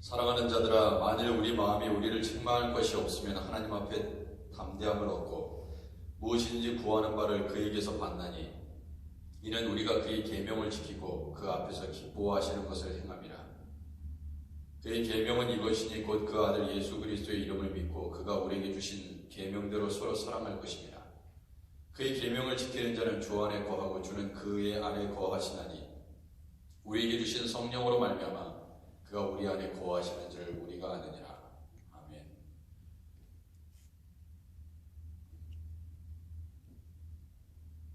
사랑하는 자들아, 만일 우리 마음이 우리를 책망할 것이 없으면 하나님 앞에 담대함을 얻고 무엇인지 구하는 바를 그에게서 받나니 이는 우리가 그의 계명을 지키고 그 앞에서 기뻐하시는 것을 행함이라. 그의 계명은 이것이니 곧 그 아들 예수 그리스도의 이름을 믿고 그가 우리에게 주신 계명대로 서로 사랑할 것입니다. 그의 계명을 지키는 자는 주 안에 거하고 주는 그의 안에 거하시나니 우리에게 주신 성령으로 말미암아 그가 우리 안에 거하시는 줄 우리가 아느니라. 아멘.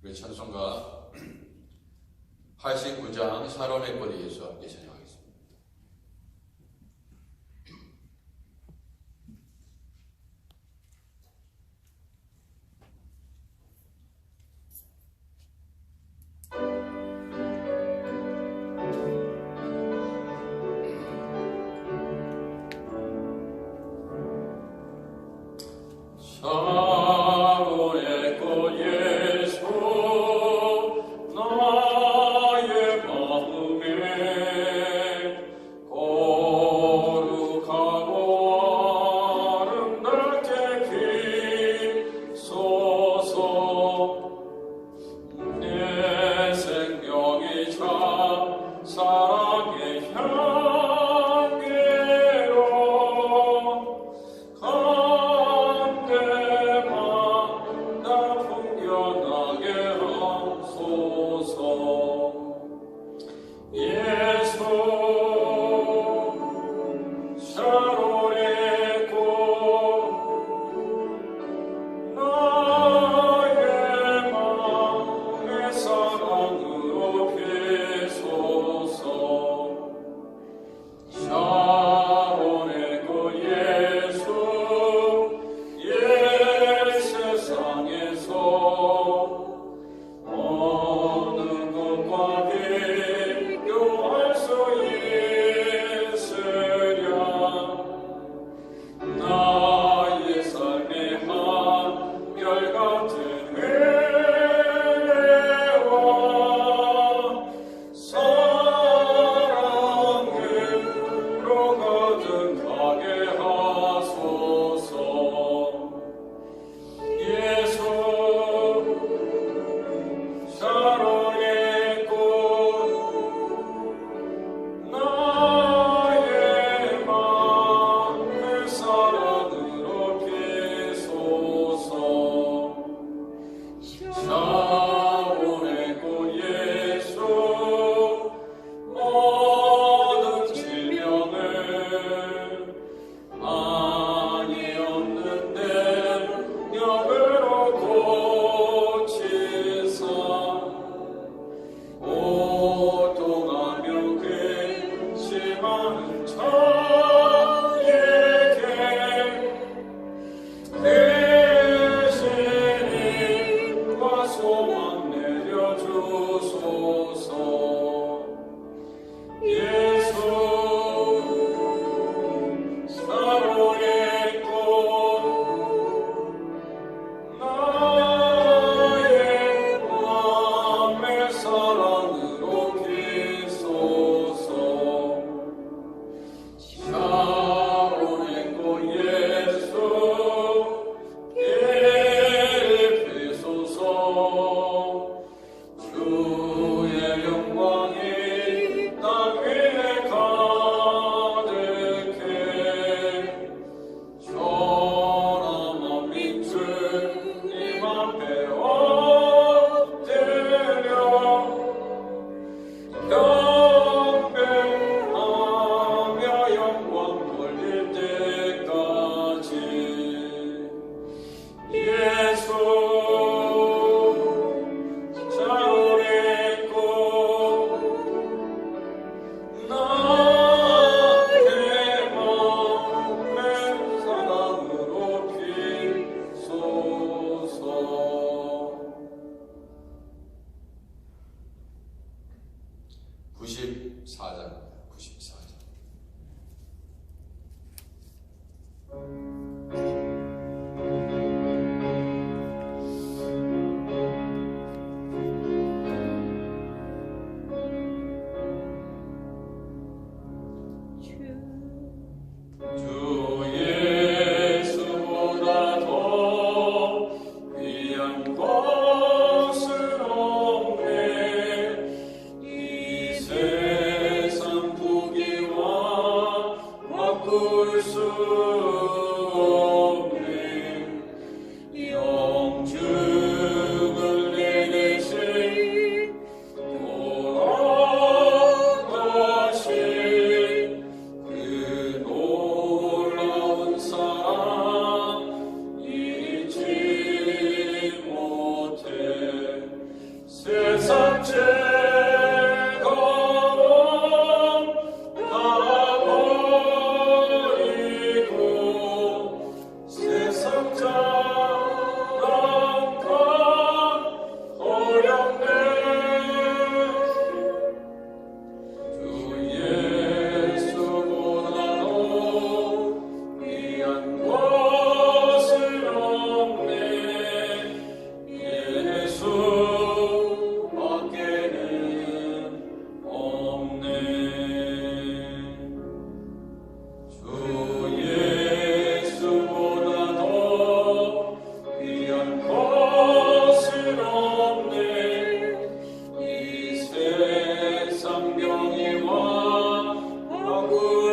우리 찬송가 89장 사론의 꽃 예수 함께 찬양하겠습니다. 사론의 꽃 예수 나의 마음에 거룩하고 아름답게 피소서. 내 생명이 참 사랑의 향기로 사랑으로 피소서.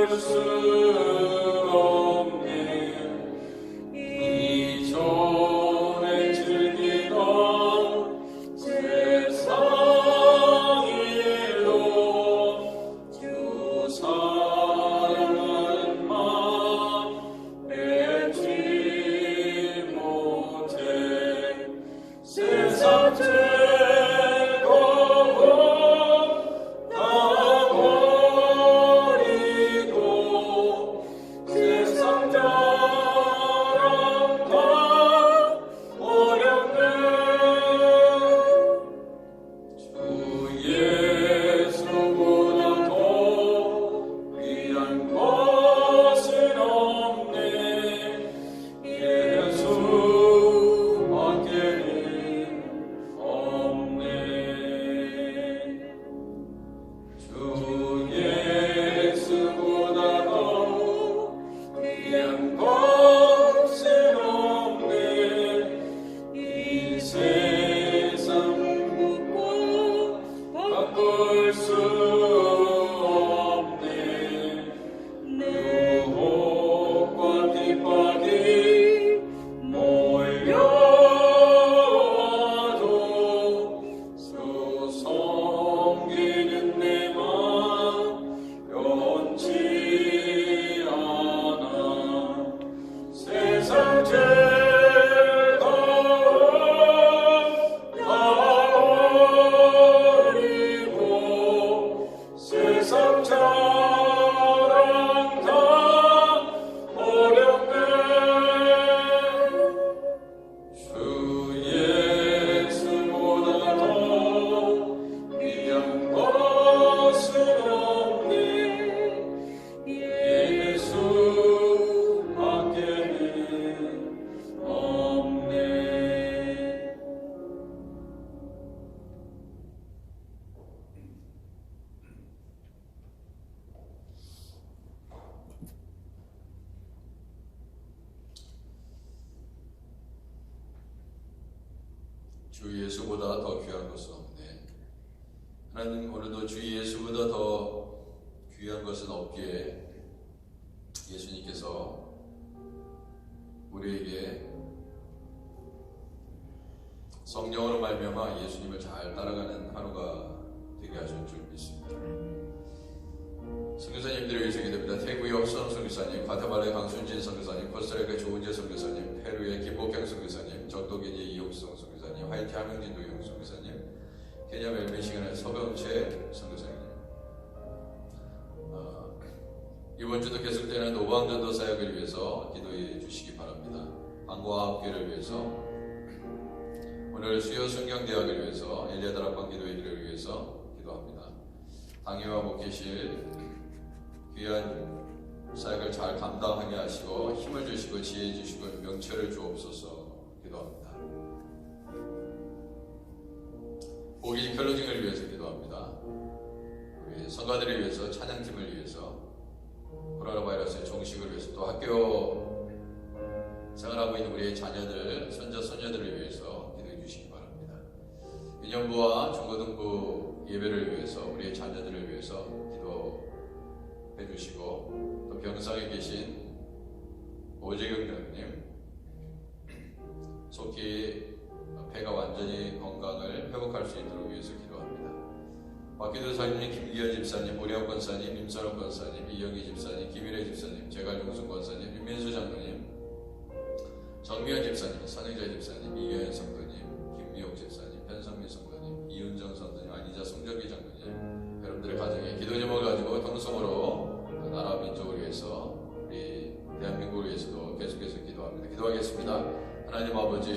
수 없네. 이전에 즐기던 세상 일로 주 사랑하는 맘 뺏지 못해. 세상 즐거움 다 버리고 세상 자랑 다 버렸네. 주 예수보다 더 귀한 것은 없네. 예수밖에는 없네. 주 예수보다 더 귀한 것은 없네. 이 세상 묻고 바꿀 수 없네. 유혹과 핍박이 몰려와도 주 섬기는 내 맘 변치 않아. 세상 즐거움 다 버리고 세상 자랑 다 버렸네. 주 예수보다 더 귀한 것은 없네. 예수밖에는 없네. 주 예수보다 더 귀한 것은 없네. 하나님, 오늘도 주 예수보다 더 귀한 것은 없기에 예수님께서 우리에게 성령으로 말미암아 예수님을 잘 따라가는 하루가 되게 하실 줄 믿습니다. 선교사님들을 위해서 기도합니다. 태구의 허선 선교사님, 과테말라의 강순진 선교사님, 코스타리카의 조은재 선교사님, 페루의 김복경 선교사님, 적도기니의 이용성 선교사님, 하이티 함영진 도영 선교사님, 케냐 멜빈시간의 서병채 선교사님, 이번 주도 계속되는 노방전도 사역을 위해서 기도해 주시기 바랍니다. 방과학교를 위해서, 오늘 수요 순경대학을 위해서, 엘리아다락방 기도회를 위해서 기도합니다. 당회와 목회실 귀한 사역을 잘 감당하게 하시고 힘을 주시고 지혜 주시고 명철을 주옵소서 기도합니다. 보기 클로징을 위해서 기도합니다. 우리 성가들을 위해서, 찬양팀을 위해서, 코로나 바이러스의 종식을 위해서, 또 학교 생활하고 있는 우리의 자녀들, 손자, 손녀들을 위해서 기도해 주시기 바랍니다. 유년부와 중고등부 예배를 위해서, 우리의 자녀들을 위해서 기도해 주시고, 또 병상에 계신 오재경 장님 속히 폐가 완전히 건강을 회복할 수 있도록 위해서 기도합니다. 박기도 사님, 김기현 집사님, 오리학 권사님, 임선호 권사님, 이영희 집사님, 김일혜 집사님, 제갈용순 권사님, 윤민수 장로님, 정미연 집사님, 선행자 집사님, 이경현 성도님, 김미옥 집사님, 편성민 성도님, 이윤정 성도님, 안희자 송정기 장로님, 여러분들의 가정에 기도 제목을 가지고 통성으로 나라 민족을 위해서, 우리 대한민국을 위해서도 계속해서 기도합니다. 기도하겠습니다. 하나님 아버지,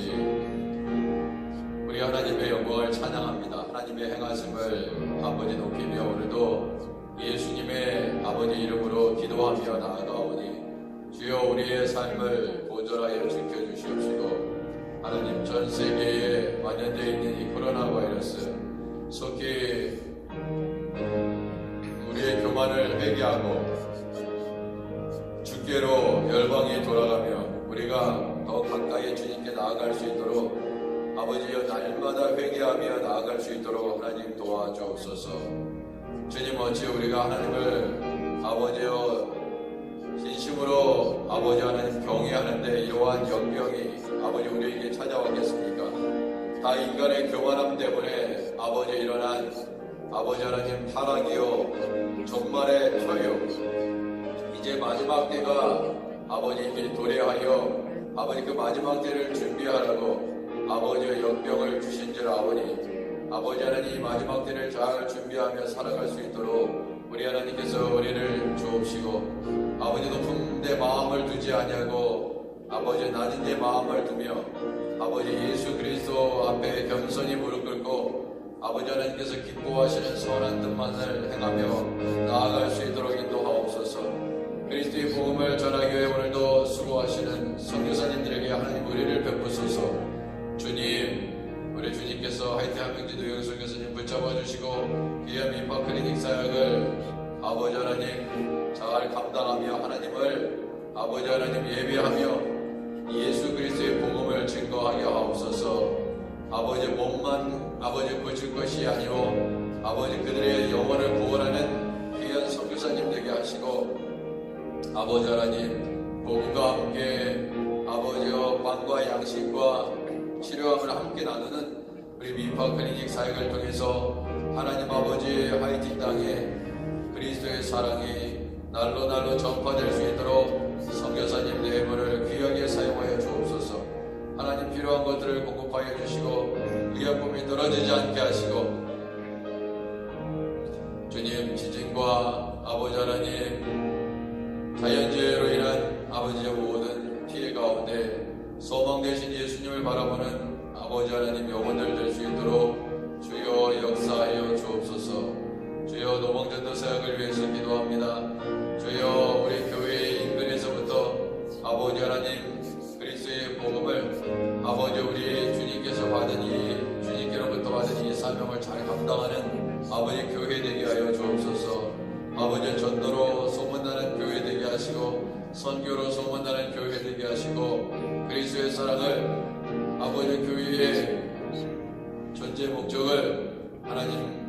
우리 하나님의 영광을 찬양합니다. 하나님의 행하심을 아버지 높이며 오늘도 예수님의 아버지 이름으로 기도하며 나아가오니 주여 우리의 삶을 보존하여 지켜주시옵시고, 하나님 전 세계에 만연되어 있는 이 코로나 바이러스 속히 우리의 교만을 회개하고 주께로 열방이 돌아가며 우리가 더 가까이 주님께 나아갈 수 있도록 아버지여 날마다 회개하며 나아갈 수 있도록 하나님 도와주옵소서. 주님 어찌 우리가 하나님을 아버지여 우리에게 찾아왔겠습니까? 다 인간의 교만함 때문에 아버지 일어난 아버지 하나님 타락이요 종말의 터요 이제 마지막 때가 아버님이 도래하여 아버지 그 마지막 때를 준비하라고 아버지의 역병을 주신 줄 아버지 하나님 이 마지막 때를 잘 준비하며 살아갈 수 있도록 우리 하나님께서 우리를 주옵시고 아버지 높은 데 마음을 두지 아니하고 아버지 낮은 데 마음을 두며 아버지 예수 그리스도 앞에 겸손히 무릎 꿇고 아버지 하나님께서 기뻐하시는 선한 뜻만을 행하며 나아갈 수 있도록 인도하옵소서. 그리스도의 복음을 전하기 위해 오늘도 수고하시는 선교사님들에게 하나님 우리를 베푸소서. 주님, 우리 주님께서 하이티 한명지 노영선 교수님 붙잡아 주시고 귀한 민파 클리닉 사역을 아버지 하나님 잘 감당하며 하나님을 아버지 하나님 예배하며 예수 그리스도의 복음을 증거하게 하옵소서. 아버지 몸만 아버지 고칠 것이 아니오 아버지 그들의 영혼을 구원하는 귀한 선교사님 되게 하시고 아버지 하나님 복음과 함께 아버지와 빵과 양식과 치료함을 함께 나누는 우리 민파 클리닉 사역을 통해서 하나님 아버지 하이티 땅에 그리스도의 사랑이 날로 전파될 수 있도록 선교사님 내 힘을 귀하게 사용하여 주옵소서. 하나님 필요한 것들을 공급하여 주시고 의약품이 떨어지지 않게 하시고 주님 지진과 아버지 하나님 자연재해로 인한 아버지의 모든 피해 가운데 소망 되신 예수님을 바라보는 아버지 하나님 영혼들 될 수 있도록 주여 역사하여 주옵소서. 주여 노방전도 사역을 위해서 기도합니다. 주여 우리 교회의 인근에서부터 아버지 하나님 그리스도의 복음을 아버지 우리 주님께서 받은 이 주님께로부터 받은 이 사명을 잘 감당하는 아버지 교회 되게 하여 주옵소서. 아버지 전도로 소문나는 교회 되게 하시고 선교로 소문나는 교회 되게 하시고 그리스도의 사랑을 아버지 교회의 존재 목적을 하나님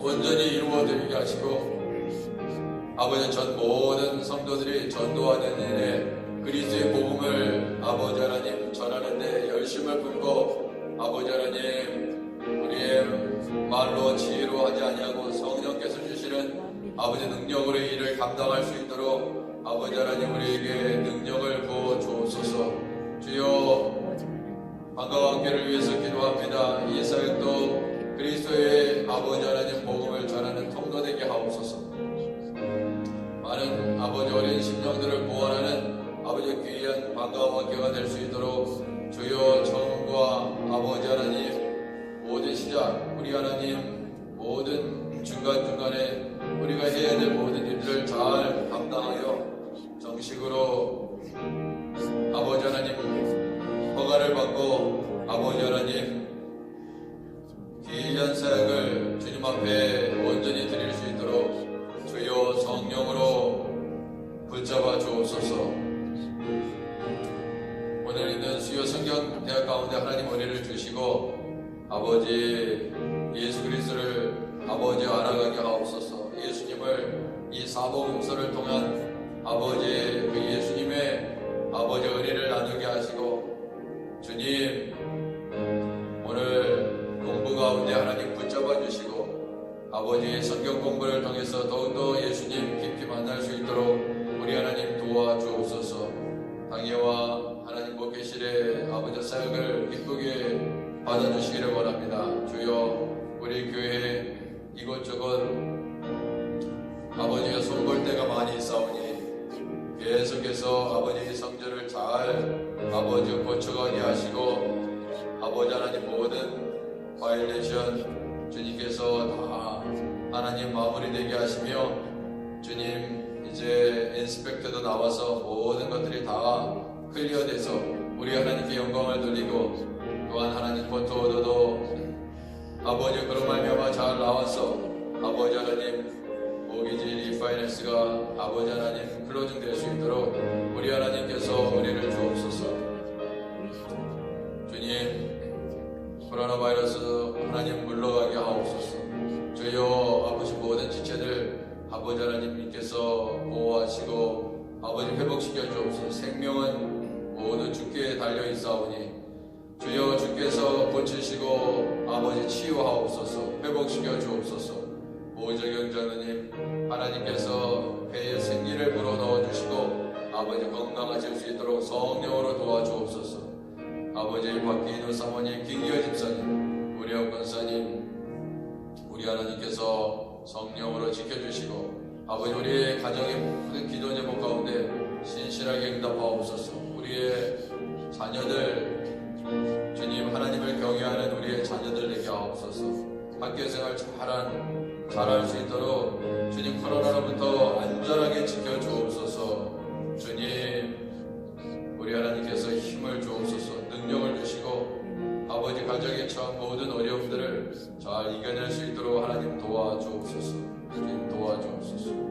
온전히 이루어드리게 하시고 아버지 전 모든 성도들이 전도하는 일에 그리스도의 복음을 아버지 하나님 전하는데 열심을 품고 아버지 하나님 우리의 말로 지혜로 하지 아니하고 성령께서 주시는 아버지 능력으로 이 일을 감당할 수 있도록 아버지 하나님 우리에게 능력을 부어 주옵소서. 주여 방과학교를 위해서 기도합니다. 이 사역도 그리스도의 아버지 하나님 복음을 전하는 통로 되게 하옵소서. 많은 아버지 어린 심령들을 구원하는 아버지 귀한 방과학교가 될 수 있도록 주여 정과 아버지 하나님 모든 시작 우리 하나님 모든 중간중간에 우리가 해야 될 모든 일들을 잘 감당하여 정식으로 아버지 하나님 허가를 받고 아버지 하나님 귀한 사역을 주님 앞에 온전히 드릴 수 있도록 주여 성령으로 붙잡아 주옵소서. 오늘 있는 수요 성경 대학 가운데 하나님 은혜를 주시고 아버지 예수 그리스도를 아버지 알아가게 하옵소서. 예수님을 이 사복음서를 통한 아버지 그 예수님의 아버지 은혜를 나누게 하시고 주님 오늘 공부 가운데 하나님 붙잡아 주시고 아버지의 성경 공부를 통해서 더욱더 예수님 깊이 만날 수 있도록 우리 하나님 도와주옵소서. 당회와 하나님 목회실의 아버지 사역을 기쁘게 받아주시기를 원합니다. 주여 우리 교회 이곳저곳 아버지가 손볼 때가 많이 있사오니 계속해서 아버지의 성전을 잘 아버지 고쳐가게 하시고 아버지 하나님 모든 바이올레이션 주님께서 다 하나님 마무리되게 하시며 주님 이제 인스펙터도 나와서 모든 것들이 다 클리어돼서 우리 하나님께 영광을 돌리고 또한 하나님 포토오더도 아버지 그런 말미암아 잘 나와서 아버지 하나님 모기지 리파이낸스가 아버지 하나님 클로징 될 수 있도록 우리 하나님께서 은혜를 주옵소서. 주님 코로나 바이러스 하나님 물러가게 하옵소서. 주여 아버지 모든 지체들 아버지 하나님께서 보호하시고 아버지 회복시켜 주옵소서. 생명은 모두 주께 달려 있사오니 주여 주께서 고치시고 아버지 치유하옵소서. 회복시켜 주옵소서. 오정영 장로님 하나님께서 배에 생기를 불어넣어 주시고 아버지 건강하실 수 있도록 성령으로 도와주옵소서. 아버지 박기인우 사모님, 김기현 집사님, 우리영 권사님, 우리 하나님께서 성령으로 지켜주시고 아버지 우리의 가정의 모든 기도 제목 가운데 신실하게 응답하옵소서. 우리의 자녀들 주님 하나님을 경외하는 우리의 자녀들 되게 하옵소서. 학교생활 잘할 수 있도록 주님 코로나로부터 안전하게 지켜주옵소서. 주님 우리 하나님께서 힘을 주옵소서. 능력을 주시고 아버지 가정에 처한 모든 어려움들을 잘 이겨낼 수 있도록 하나님 도와주옵소서. 주님 도와주옵소서.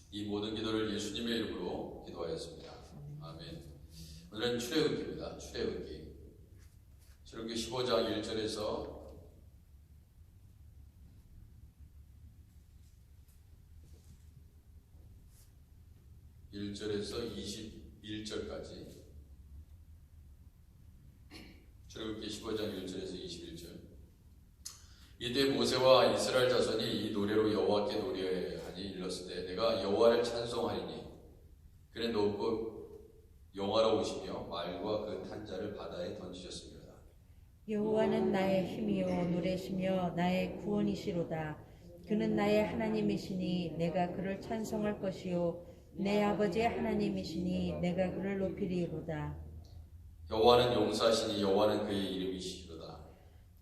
이 모든 기도를 예수님의 이름으로 기도하였습니다. 아멘. 오늘은 출애굽기입니다. 출애굽기 15장 1절에서 21절까지 출애굽기 15장 1절에서 21절. 이때 모세와 이스라엘 자손이 이 노래로 여호와께 노래하니 일렀으되 내가 여호와를 찬송하리니 그는 높고 영화로우시며 말과 그 탄자를 바다에 던지셨습니다. 여호와는 나의 힘이요 노래시며 나의 구원이시로다. 그는 나의 하나님이시니 내가 그를 찬송할 것이요 내 아버지의 하나님이시니 내가 그를 높이리로다. 여호와는 용사시니 여호와는 그의 이름이시로다.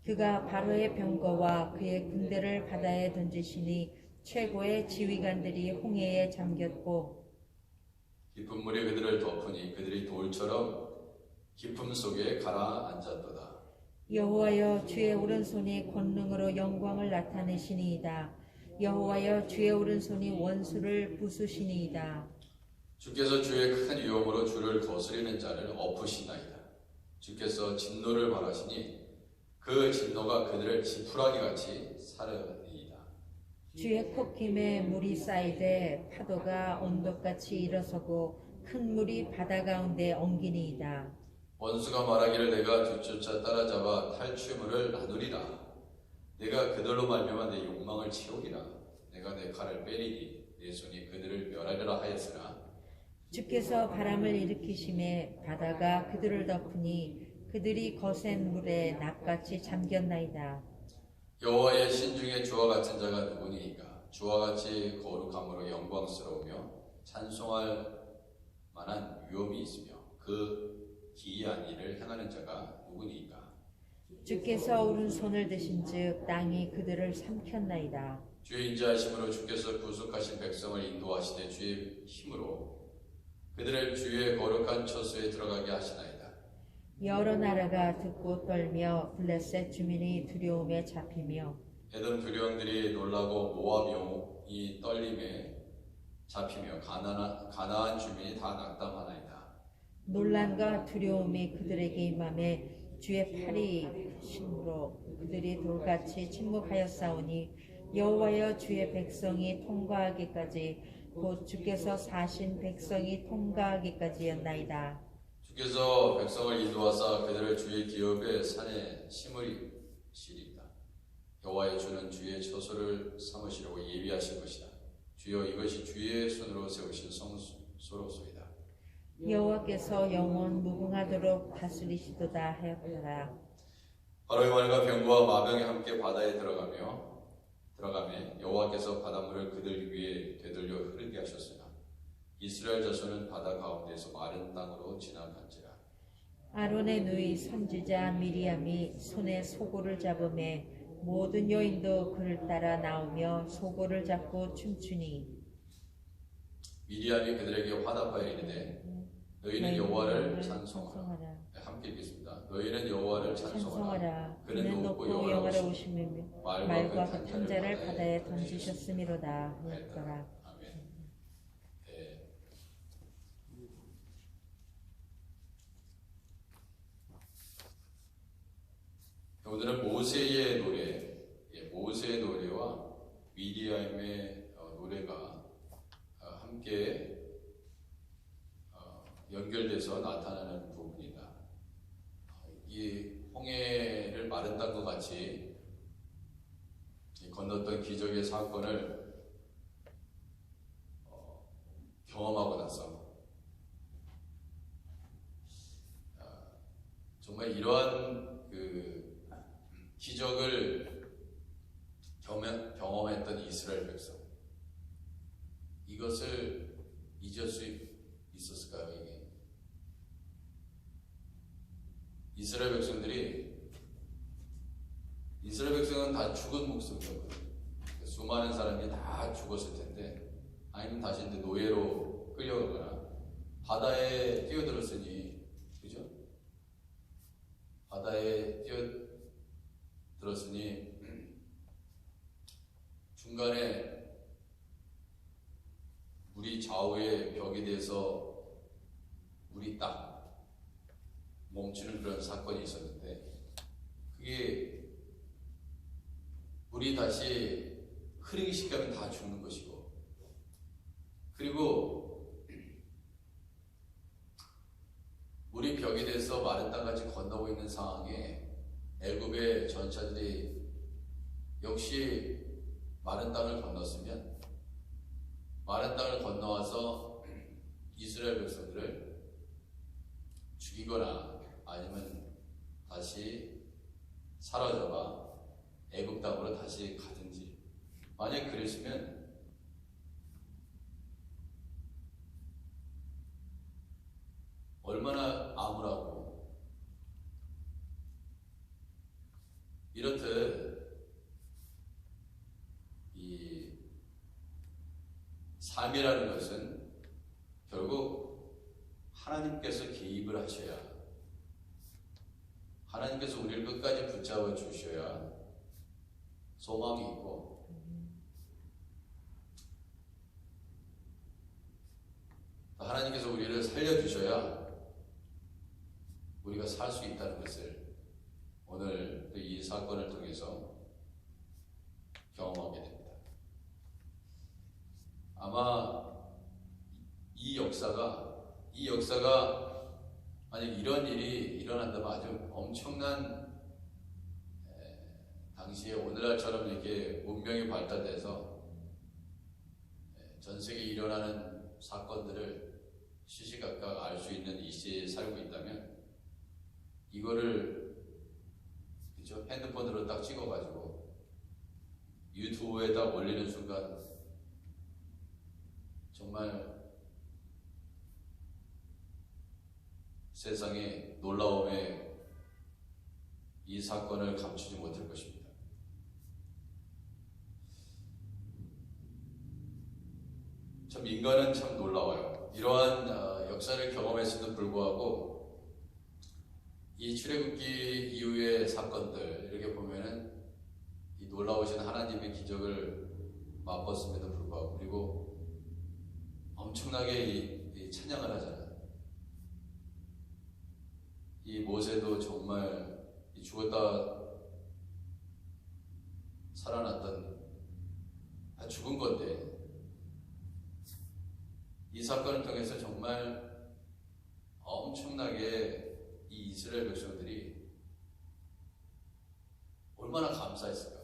그가 바로의 병거와 그의 군대를 바다에 던지시니 최고의 지휘관들이 홍해에 잠겼고 깊은 물이 그들을 덮으니 그들이 돌처럼 깊음 속에 가라앉았도다. 여호와여 주의 오른손이 권능으로 영광을 나타내시니이다. 여호와여 주의 오른손이 원수를 부수시니이다. 주께서 주의 큰 위엄으로 주를 거스리는 자를 엎으시나이다. 주께서 진노를 발하시니 그 진노가 그들을 지푸라기 같이 사르니이다. 주의 콧김에 물이 쌓이되 파도가 언덕같이 일어서고 큰 물이 바다 가운데 엉기니이다. 원수가 말하기를 내가 뒤쫓아 따라잡아 탈취물을 나누리라. 내가 그들로 말미암아 내 욕망을 채우리라. 내가 내 칼을 빼리니 내 손이 그들을 멸하리라 하였으나 주께서 바람을 일으키심에 바다가 그들을 덮으니 그들이 거센 물에 납같이 잠겼나이다. 여호와의 신중에 주와 같은 자가 누구니이까? 주와 같이 거룩함으로 영광스러우며 찬송할 만한 위엄이 있으며 그 기이한 일을 행하는 자가 누구니이까? 주께서 오른손을 드신즉 땅이 그들을 삼켰나이다. 주의 인자하심으로 주께서 구속하신 백성을 인도하시되 주의 힘으로 그들을 주의 거룩한 처소에 들어가게 하시나이다. 여러 나라가 듣고 떨며 블레셋 주민이 두려움에 잡히며 에돔 두령들이 놀라고 모압 영웅이 떨림에 잡히며 가나안 주민이 다 낙담하나이다. 논란과 두려움이 그들에게 임함에 주의 팔이 힘으로 그들이 돌같이 침묵하였사오니 여호와여 주의 백성이 통과하기까지 곧 주께서 사신 백성이 통과하기까지였나이다. 주께서 백성을 인도하사 그들을 주의 기업의 산에 심으시리이다. 여호와의 주는 주의 처소를 삼으시려고 예비하신 것이다. 주여 이것이 주의 손으로 세우신 성소로소이다. 여호와께서 영원 무궁하도록 다스리시도다 하였더라. 바로의 말과 병과 마병이 함께 바다에 들어가매 여호와께서 바닷물을 그들 위에 되돌려 흐르게 하셨으나 이스라엘 자손은 바다 가운데에서 마른 땅으로 지나간지라. 아론의 누이 선지자 미리암이 손에 소고를 잡음에 모든 여인도 그를 따라 나오며 소고를 잡고 춤추니 미리암이 그들에게 화답하여 이르되 너희는 여호와를 찬송하라. 함께 읽겠습니다. 너희는 여호와를 찬송하라. 찬송하라. 그는 그는 높고 높고 영화로우시며 영화로우시며 말과 그 탕자를 바다에 던지셨음이로다 하였더라. 아멘. 네. 오늘은 모세의 노래, 모세의 노래와 미디아임의 노래가 함께 연결돼서 나타나는 부분이다. 이 홍해를 마른 땅과 같이 건넜던 기적의 사건을 경험하고 나서 정말 이러한 그 기적을 경험했던 이스라엘 백성, 이것을 잊을 수 있었을까요? 이게 이스라엘 백성은 다 죽은 목숨이었거든요. 수많은 사람이 다 죽었을 텐데, 아니면 다시 이제 노예로 끌려가거나 바다에 뛰어들었으니, 그죠? 바다에 뛰어들었으니 중간에 물이 좌우에 벽이 돼서 물이 딱 멈추는 그런 사건이 있었는데, 그게 물이 다시 흐르기 시작하면 다 죽는 것이고, 그리고 물이 벽이 돼서 마른 땅까지 건너고 있는 상황에 애굽의 전차들이 역시 마른 땅을 건넜으면 마른 땅을 건너와서 이스라엘 백성들을 죽이거나 아니면 다시 사로잡아 애굽 땅으로 다시 가든지, 만약 그랬으면 얼마나 암울하고, 이렇듯 이 삶이라는 것은 결국 하나님께서 개입을 하셔야, 하나님께서 우리를 끝까지 붙잡아 주셔야 소망이 있고, 하나님께서 우리를 살려주셔야 우리가 살 수 있다는 것을 오늘 이 사건을 통해서 경험하게 됩니다. 아마 이 역사가 만약 이런 일이 일어난다면 아주 엄청난, 당시에 오늘날처럼 이렇게 문명이 발달돼서 전 세계에 일어나는 사건들을 시시각각 알 수 있는 이 시대에 살고 있다면, 이거를 그죠? 핸드폰으로 딱 찍어가지고 유튜브에다 올리는 순간 정말 세상의 놀라움에 이 사건을 감추지 못할 것입니다. 참 인간은 참 놀라워요. 이러한 역사를 경험했음에도 불구하고 이 출애굽기 이후의 사건들 이렇게 보면은 이 놀라우신 하나님의 기적을 맛봤음에도 불구하고, 그리고 엄청나게 이 찬양을 하잖아요. 이 모세도 정말 이 죽었다 살아났던, 죽은 건데, 이 사건을 통해서 정말 엄청나게 이 이스라엘 백성들이 얼마나 감사했을까,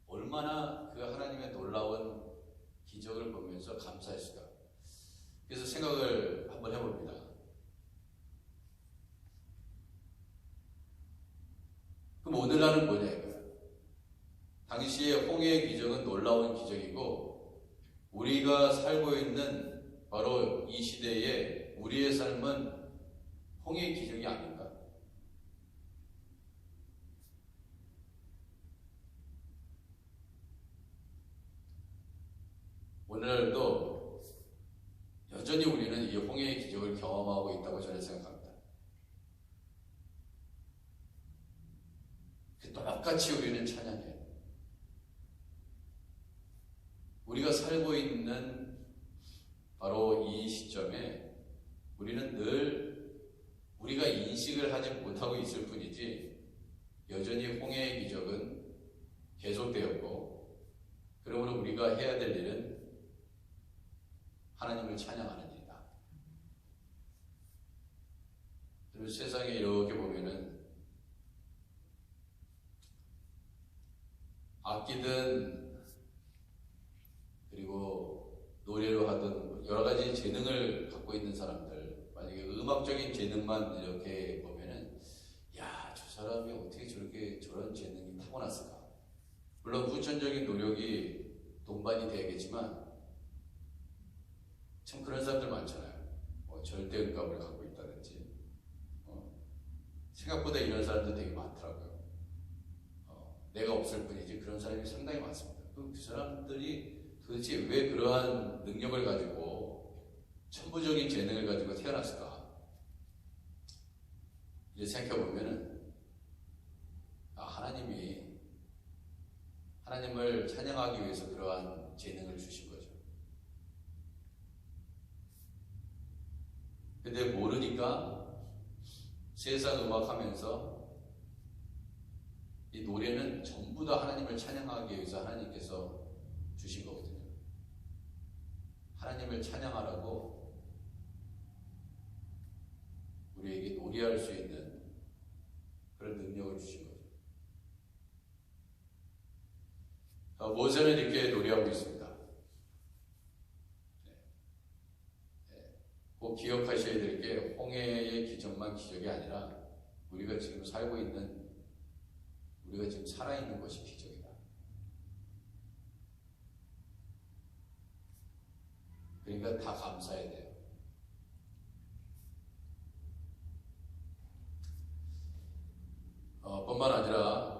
얼마나 그 하나님의 놀라운 기적을 보면서 감사했을까. 그래서 생각을 한번 해봅니다. 그럼 오늘날은 뭐냐 이거야. 당시의 홍해의 기적은 놀라운 기적이고, 우리가 살고 있는 바로 이 시대에 우리의 삶은 홍해의 기적이 아닌가? 오늘날도 여전히 우리는 이 홍해의 기적을 경험하고 있다고 저는 생각합니다. 벽같이 우리는 찬양해요. 우리가 살고 있는 바로 이 시점에 우리는 늘 우리가 인식을 하지 못하고 있을 뿐이지 여전히 홍해의 기적은 계속되었고, 그러므로 우리가 해야 될 일은 하나님을 찬양하는 일이다. 그리고 세상에 이렇게 보면은 악기든 그리고 노래로 하든 여러 가지 재능을 갖고 있는 사람들, 만약에 음악적인 재능만 이렇게 보면은 야, 저 사람이 어떻게 저런 재능이 타고났을까? 물론 후천적인 노력이 동반이 돼야겠지만 참 그런 사람들 많잖아요. 절대음감을 갖고 있다든지 생각보다 이런 사람들 되게 많더라고요. 내가 없을 뿐이지 그런 사람이 상당히 많습니다. 그 사람들이 도대체 왜 그러한 능력을 가지고 천부적인 재능을 가지고 태어났을까? 이제 생각해보면은 하나님을 찬양하기 위해서 그러한 재능을 주신 거죠. 근데 모르니까 세상 음악 하면서 이 노래는 전부 다 하나님을 찬양하기 위해서 하나님께서 주신 거거든요. 하나님을 찬양하라고 우리에게 노래할 수 있는 그런 능력을 주신 거죠. 모세는 이렇게 노래하고 있습니다. 꼭 기억하셔야 될 게 홍해의 기적만 기적이 아니라 우리가 지금 살고 있는, 우리가 지금 살아있는 것이 기적이다. 그러니까 다 감사해야 돼요. 뿐만 아니라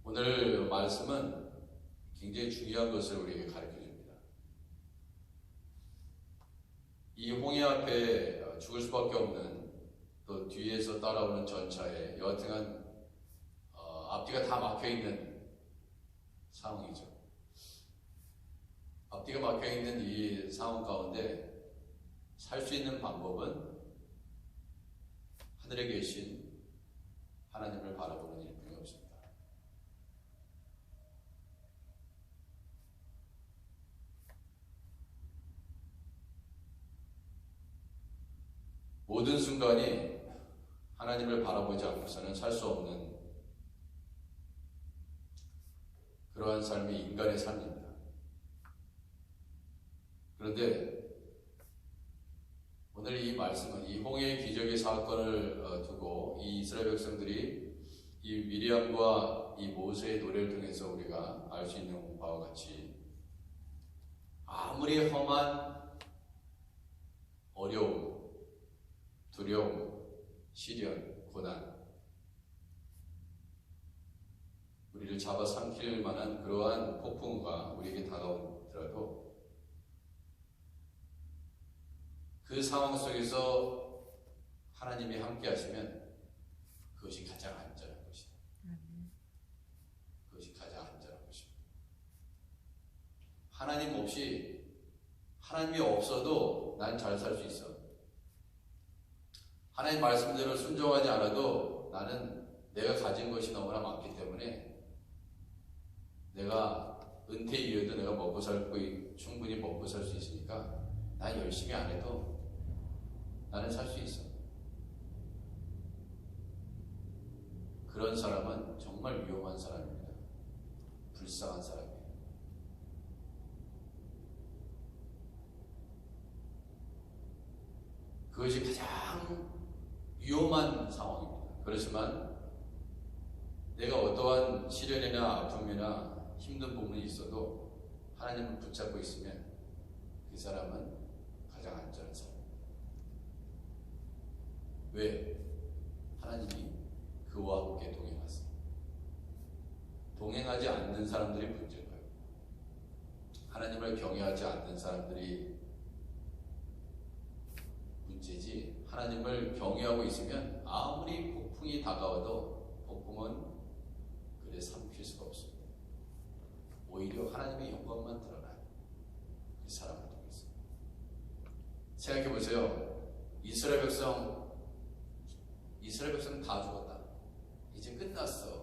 오늘 말씀은 굉장히 중요한 것을 우리에게 가르쳐 줍니다. 이 홍해 앞에 죽을 수밖에 없는, 또 뒤에서 따라오는 전차에 여하튼간 앞뒤가 다 막혀있는 상황이죠. 앞뒤가 막혀있는 이 상황 가운데 살 수 있는 방법은 하늘에 계신 하나님을 바라보는 일뿐이 없습니다. 모든 순간이 하나님을 바라보지 않고서는 살 수 없는 그러한 삶이 인간의 삶입니다. 그런데 오늘 이 말씀은 이 홍해의 기적의 사건을 두고 이 이스라엘 백성들이 이 미리암과 이 모세의 노래를 통해서 우리가 알 수 있는 바와 같이 아무리 험한 어려움, 두려움, 시련, 고난, 우리를 잡아삼킬 만한 그러한 폭풍우가 우리에게 다가오더라도 그 상황 속에서 하나님이 함께 하시면 그것이 가장 안전한 것이다. 그것이 가장 안전한 것입니다. 하나님이 없어도 난 잘 살 수 있어. 하나님 말씀대로 순종하지 않아도 나는 내가 가진 것이 너무나 많기 때문에 내가 은퇴 이후에도 내가 충분히 먹고 살 수 있으니까 난 열심히 안 해도 나는 살 수 있어. 그런 사람은 정말 위험한 사람입니다. 불쌍한 사람이에요. 그것이 가장 위험한 상황입니다. 그렇지만 내가 어떠한 시련이나 아픔이나 힘든 부분이 있어도 하나님을 붙잡고 있으면 그 사람은 가장 안전한 사람입니다. 왜? 하나님이 그와 함께 동행하세요. 동행하지 않는 사람들이 문제인 거예요. 하나님을 경외하지 않는 사람들이 문제지 하나님을 경외하고 있으면 아무리 폭풍이 다가와도 폭풍은 그래 삼킬 수가 없습니다. 오히려 하나님의 영광만 드러나요. 이 사람을 통해서. 생각해 보세요. 이스라엘 백성 다 죽었다. 이제 끝났어.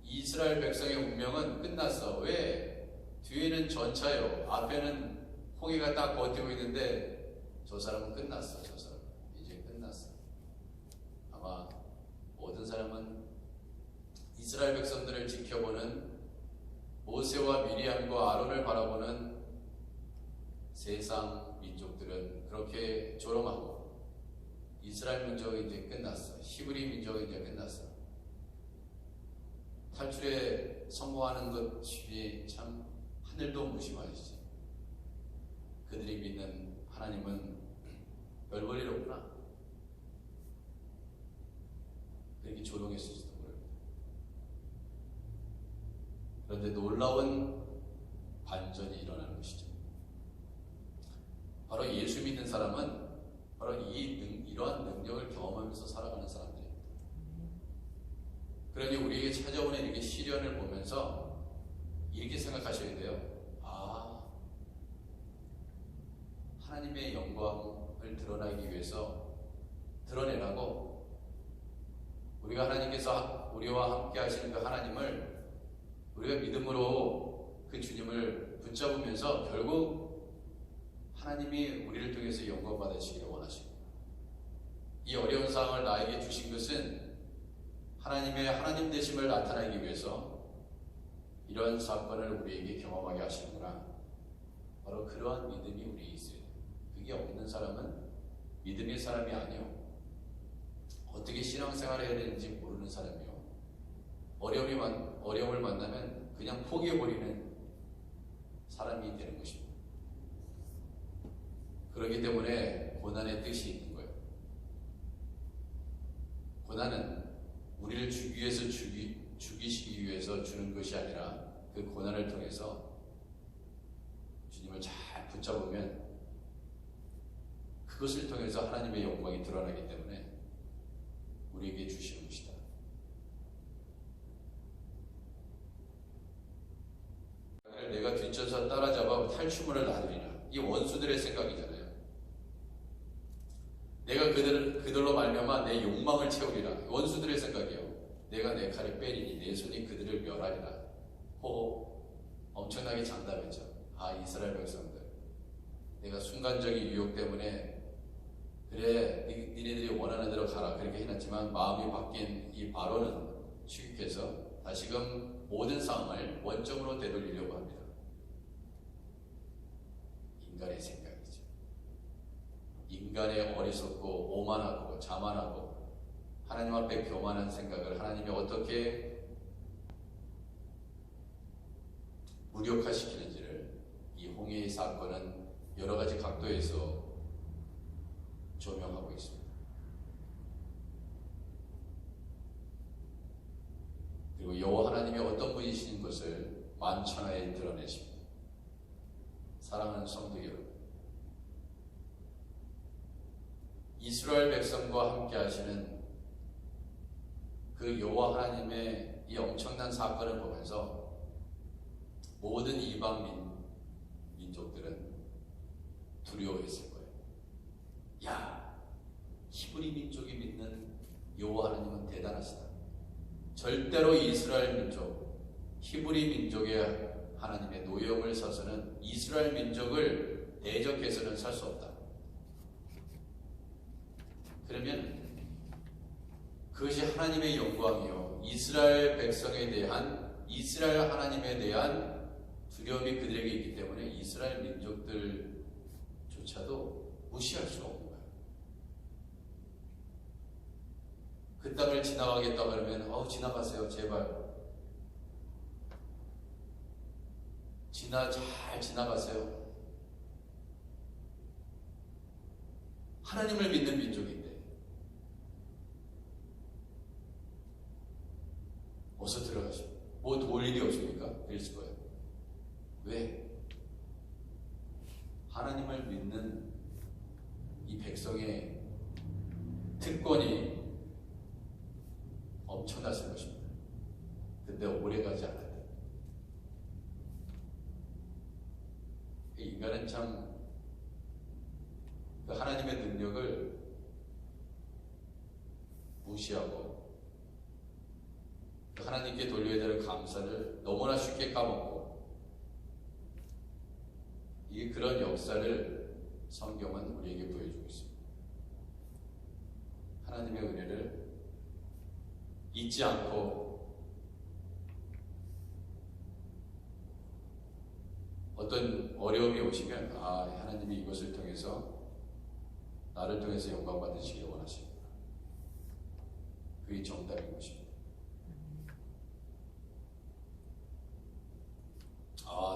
이스라엘 백성의 운명은 끝났어. 왜? 뒤에는 전차요. 앞에는 홍해가 딱 버티고 있는데 저 사람은 끝났어. 저 사람 이제 끝났어. 아마 모든 사람은 이스라엘 백성들을 지켜보는 모세와 미리암과 아론을 바라보는 세상 민족들은 그렇게 조롱하고 이스라엘 민족이 이제 끝났어. 히브리 민족이 이제 끝났어. 탈출에 성공하는 것이 참 하늘도 무심하시지. 그들이 믿는 하나님은 별 볼 일 없구나. 그렇게 조롱했을지도 모릅니다. 그런데 놀라운 반전이 일어나는 것이죠. 바로 예수 믿는 사람은 바로 이러한 능력을 경험하면서 살아가는 사람들입니다. 그러니 우리에게 찾아오는 이렇게 시련을 보면서 이렇게 생각하셔야 돼요. 하나님의 영광을 드러나기 위해서 드러내라고 우리가 하나님께서 우리와 함께 하시는 그 하나님을 우리가 믿음으로 그 주님을 붙잡으면서 결국 하나님이 우리를 통해서 영광 받으시기를 원하십니다. 이 어려운 상황을 나에게 주신 것은 하나님의 하나님 되심을 나타내기 위해서 이러한 사건을 우리에게 경험하게 하시는구나. 바로 그러한 믿음이 우리에 있어요. 그게 없는 사람은 믿음의 사람이 아니요. 어떻게 신앙생활을 해야 되는지 모르는 사람이요. 어려움을 만나면 그냥 포기해버리는 사람이 되는 것입니다. 그렇기 때문에 고난의 뜻이 있는 거예요. 고난은 우리를 죽이시기 위해서 주는 것이 아니라 그 고난을 통해서 주님을 잘 붙잡으면 그것을 통해서 하나님의 영광이 드러나기 때문에 우리에게 주시는 것이다. 내가 뒤쳐서 따라잡아 탈취물을 놔두리라. 이 원수들의 생각이잖아요. 내가 그들로 말미암아 내 욕망을 채우리라. 원수들의 생각이요. 내가 내 칼을 빼리니 내 손이 그들을 멸하리라. 엄청나게 장담했죠. 이스라엘 백성들, 내가 순간적인 유혹 때문에 그래 니네들이 원하는 대로 가라 그렇게 해놨지만 마음이 바뀐 이 바로는 취급해서 다시금 모든 상황을 원점으로 되돌리려고 합니다. 인간의 생각이죠. 인간의 어리석고 오만하고 자만하고 하나님 앞에 교만한 생각을 하나님이 어떻게 무력화시키는지를 이 홍해의 사건은 여러 가지 각도에서 조명하고 있습니다. 그리고 여호와 하나님이 어떤 분이신 것을 만천하에 드러내십니다. 사랑하는 성도 여러분, 이스라엘 백성과 함께 하시는 그 여호와 하나님의 이 엄청난 사건을 보면서 모든 이방 민족들은 두려워했을 거예요. 히브리 민족이 믿는 여호와 하나님은 대단하시다. 절대로 이스라엘 민족, 히브리 민족의 하나님의 노여움을 서서는 이스라엘 민족을 대적해서는 살 수 없다. 그러면 그것이 하나님의 영광이요, 이스라엘 백성에 대한, 이스라엘 하나님에 대한 두려움이 그들에게 있기 때문에 이스라엘 민족들조차도 무시할 수가 없는 거예요. 그 땅을 지나가겠다 그러면 지나가세요 제발, 잘 지나가세요. 하나님을 믿는 민족인데 어서 들어가시오. 뭐 도울 일이 없습니까? 그랬을 거예요. 왜? 하나님을 믿는 이 백성의 특권이 엄청났을 것입니다. 근데 오래 가지 않았다. 인간은 참 그 하나님의 능력을 무시하고 그 하나님께 돌려야 될 감사를 너무나 쉽게 까먹고, 이 그런 역사를 성경은 우리에게 보여주고 있습니다. 하나님의 은혜를 잊지 않고 어떤 어려움이 오시면 하나님이 이것을 통해서 나를 통해서 영광 받으시기를 원하십니다. 그게 정답인 것입니다.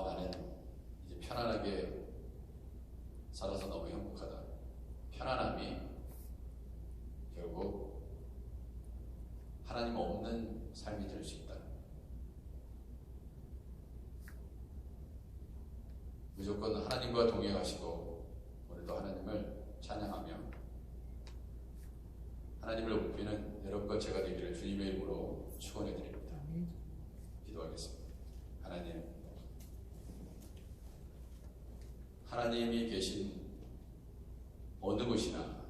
나는 이제 편안하게 살아서 너무 행복하다. 편안함이 결국 하나님 없는 삶이 될 수 있다. 무조건 하나님과 동행하시고 오늘도 하나님을 찬양하며 하나님을 높이는 여러분과 제가 되기를 주님의 이름으로 축원해 드립니다. 기도하겠습니다. 하나님이 계신 어느 곳이나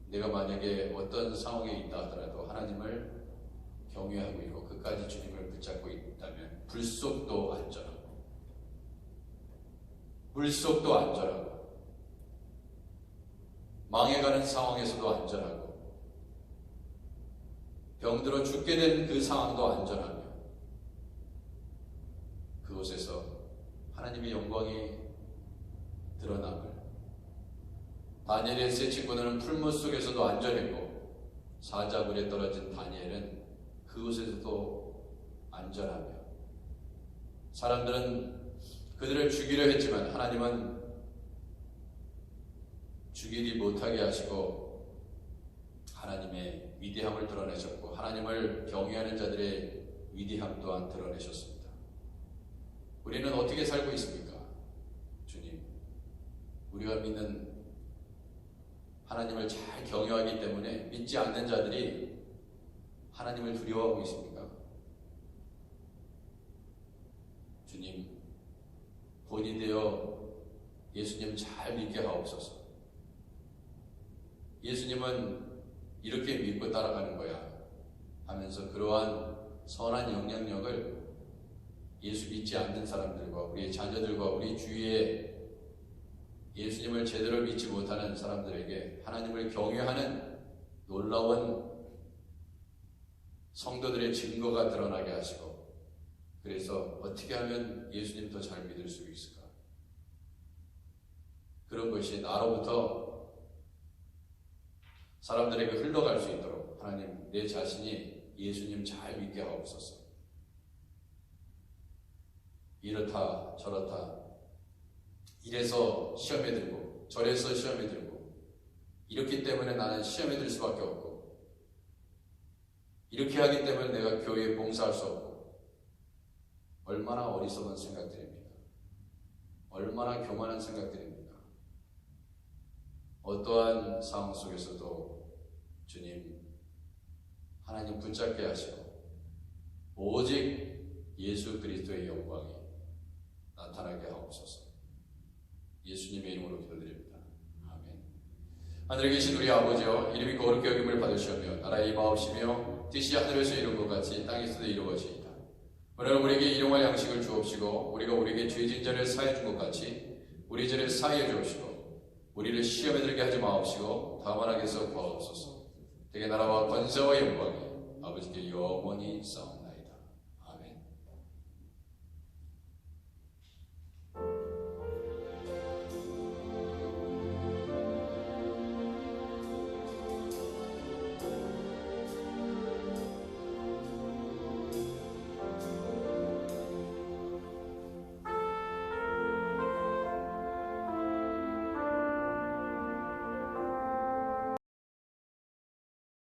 내가 만약에 어떤 상황에 있다 하더라도 하나님을 경외하고 있고 끝까지 주님을 붙잡고 있다면 불속도 안전하고 물속도 안전하고 망해가는 상황에서도 안전하고 병들어 죽게 된 그 상황도 안전하며 그곳에서 하나님의 영광이 드러남을, 다니엘의 세 친구는 풀무 속에서도 안전했고 사자굴에 떨어진 다니엘은 그곳에서도 안전하며, 사람들은 그들을 죽이려 했지만 하나님은 죽이지 못하게 하시고 하나님의 위대함을 드러내셨고 하나님을 경외하는 자들의 위대함 또한 드러내셨습니다. 우리는 어떻게 살고 있습니까? 주님, 우리가 믿는 하나님을 잘 경외하기 때문에 믿지 않는 자들이 하나님을 두려워하고 있습니까? 주님, 본이 되어 예수님 잘 믿게 하옵소서. 예수님은 이렇게 믿고 따라가는 거야 하면서 그러한 선한 영향력을 예수 믿지 않는 사람들과 우리의 자녀들과 우리 주위에 예수님을 제대로 믿지 못하는 사람들에게 하나님을 경외하는 놀라운 성도들의 증거가 드러나게 하시고, 그래서 어떻게 하면 예수님 더 잘 믿을 수 있을까? 그런 것이 나로부터 사람들에게 흘러갈 수 있도록 하나님, 내 자신이 예수님 잘 믿게 하옵소서. 이렇다 저렇다 이래서 시험에 들고 저래서 시험에 들고 이렇기 때문에 나는 시험에 들 수밖에 없고 이렇게 하기 때문에 내가 교회에 봉사할 수 없고, 얼마나 어리석은 생각들입니까? 얼마나 교만한 생각들입니까? 어떠한 상황 속에서도 주님, 하나님 붙잡게 하시고 오직 예수 그리스도의 영광이 나타나게 하옵소서. 예수님의 이름으로 기도드립니다. 아멘. 하늘에 계신 우리 아버지여, 이름이 거룩히 여김을 받으시오며 나라의 임하옵시며 뜻이 하늘에서 이룬 것 같이 땅에서도 이루어지이다. 오늘 우리에게 일용할 양식을 주옵시고 우리가 우리에게 죄진 자를 사해 준 것 같이 우리 죄를 사해 주옵시고 우리를 시험에 들게 하지 마옵시고 다만 악에서 구하옵소서. 되게 나라와 권세와 영광이 아버지께 영원히 싸웁니다.